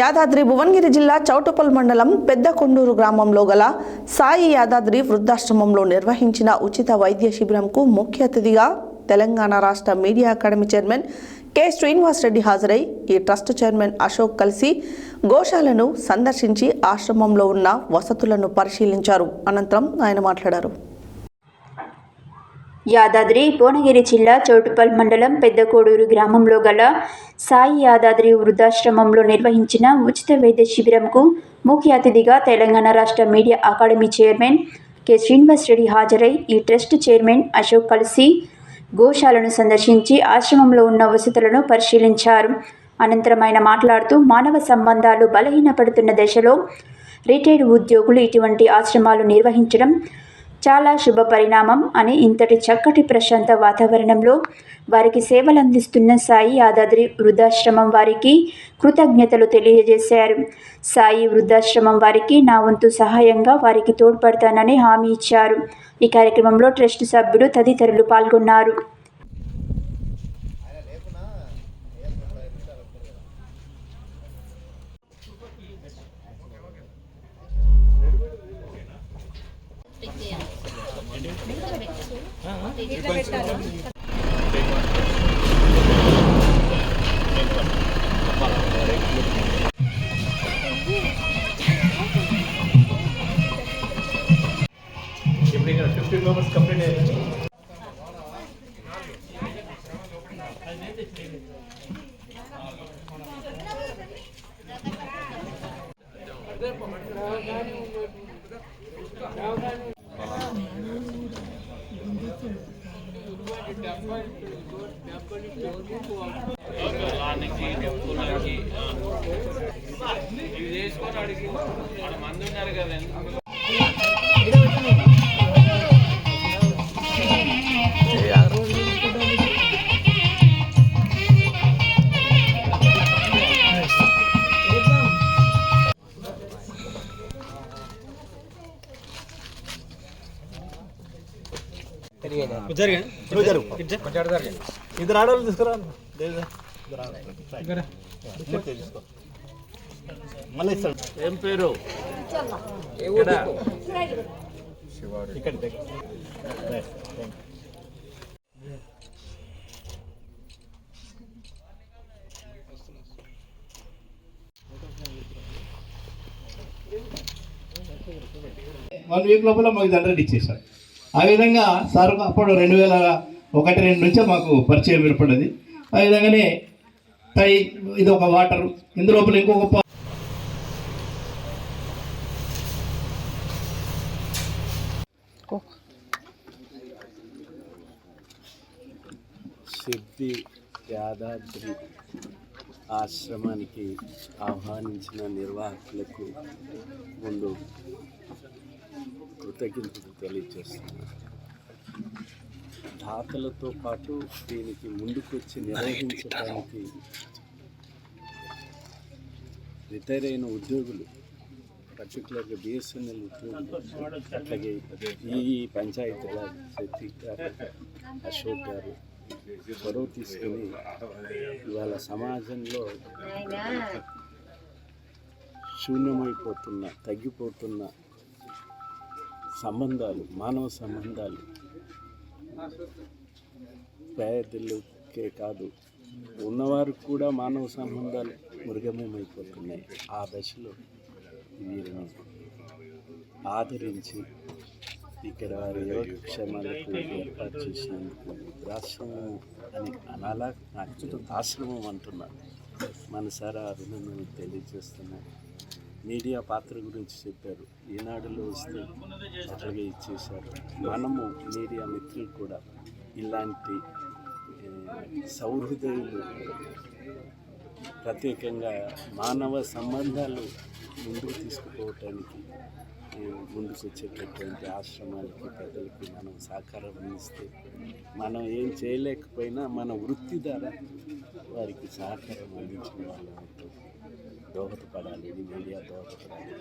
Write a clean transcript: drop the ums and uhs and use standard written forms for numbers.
యాదాద్రి భువనగిరి జిల్లా చౌటుప్పల్ మండలం పెద్దకొండూరు గ్రామంలో గల సాయి యాదాద్రి వృద్ధాశ్రమంలో నిర్వహించిన ఉచిత వైద్య శిబిరంకు ముఖ్య అతిథిగా తెలంగాణ రాష్ట్ర media academy chairman K Srinivas Reddy హాజరై ఈ ట్రస్ట్ చైర్మన్ అశోక్ కలిసి గోశాలను సందర్శించి ఆశ్రమంలో ఉన్న వసతులను పరిశీలించారు. అనంతరం ఆయన మాట్లాడారు. యాదాద్రి భువనగిరి జిల్లా చౌటుప్పల్ మండలం పెద్దకోడూరు గ్రామంలో గల సాయి యాదాద్రి వృద్ధాశ్రమంలో నిర్వహించిన ఉచిత వైద్య శిబిరంకు ముఖ్య అతిథిగా తెలంగాణ రాష్ట్ర media academy chairman K Srinivas Reddy హాజరై ఈ ట్రస్ట్ చైర్మన్ అశోక్ కలిసి గోశాలను సందర్శించి ఆశ్రమంలో ఉన్న వసతులను పరిశీలించారు. అనంతరం ఆయన మాట్లాడుతూ మానవ సంబంధాలు బలహీనపడుతున్న దశలో రిటైర్డ్ ఉద్యోగులు ఇటువంటి ఆశ్రమాలు నిర్వహించడం చాలా శుభ పరిణామం అని, ఇంతటి చక్కటి ప్రశాంత వాతావరణంలో వారికి సేవలు అందిస్తున్న సాయి యాదాద్రి వృద్ధాశ్రమం వారికి కృతజ్ఞతలు తెలియజేశారు. సాయి వృద్ధాశ్రమం వారికి నా వంతు సహాయంగా వారికి తోడ్పడతానని హామీ ఇచ్చారు. ఈ కార్యక్రమంలో ట్రస్ట్ సభ్యులు తదితరులు పాల్గొన్నారు. ఇప్పుడు 15 మెంబర్స్ కంప్లీట్ అయ్యారు. ఇవి చేసుకొని అడిగి మంది ఉన్నారు కదా. ఇద్దరు ఆడవాళ్ళు తీసుకురా. మళ్ళీ ఇస్తాడు. ఏం పేరు? ఇక్కడ వన్ వీక్ లోపల మాకు దండలు ఇచ్చేసారు. ఆ విధంగా సార్ అప్పుడు 2001-2 నుంచే మాకు పరిచయం ఏర్పడింది. ఆ విధంగానే ఇది ఒక వాటర్, ఇందులోపల ఇంకొక సిద్ధి యాదాద్రి ఆశ్రమానికి ఆహ్వానించిన నిర్వాహకులకు ముందు కృతజ్ఞతలు తెలియజేస్తున్నాను. దాతలతో పాటు దీనికి ముందుకొచ్చి నిర్వహించడానికి రిటైర్ అయిన ఉద్యోగులు, పర్టికులర్గా బిఎస్ఎన్ఎల్ ఉద్యోగులు, అట్లాగే ఈ పంచాయతీ గారు, శెట్టి గారు, అశోక్ గారు చొరవ తీసుకుని ఇవాళ సమాజంలో శూన్యమైపోతున్న, తగ్గిపోతున్న సంబంధాలు, మానవ సంబంధాలు పేదలకే కాదు ఉన్నవారు కూడా మానవ సంబంధాలు మృగమయమైపోతున్నాయి. ఆ దశలో వీరిని ఆదరించి ఇక్కడ వారి యోగక్షేమాలకు ఏర్పాటు చేసినందుకు వృద్ధాశ్రమం అని అనాలా, నాకు ఆశ్రమం అంటున్నాను, మనసారా అభినందనలు తెలియజేస్తున్నాను. మీడియా పాత్ర గురించి చెప్పారు. ఈనాడులో వస్తే అట్లాగే ఇచ్చేశారు. మనము మీడియా మిత్రులు కూడా ఇలాంటి సౌహృదయులు, ప్రత్యేకంగా మానవ సంబంధాలు ముందుకు తీసుకుపోవటానికి ముందుకు వచ్చేటటువంటి ఆశ్రమాలకి, పెద్దలకి మనం సహకారం అందిస్తే, మనం ఏం చేయలేకపోయినా మన వృత్తి ద్వారా వారికి సహకారం అందించిన వాళ్ళతో దోహదపడాలి. మీడియా దోహదపడాలి.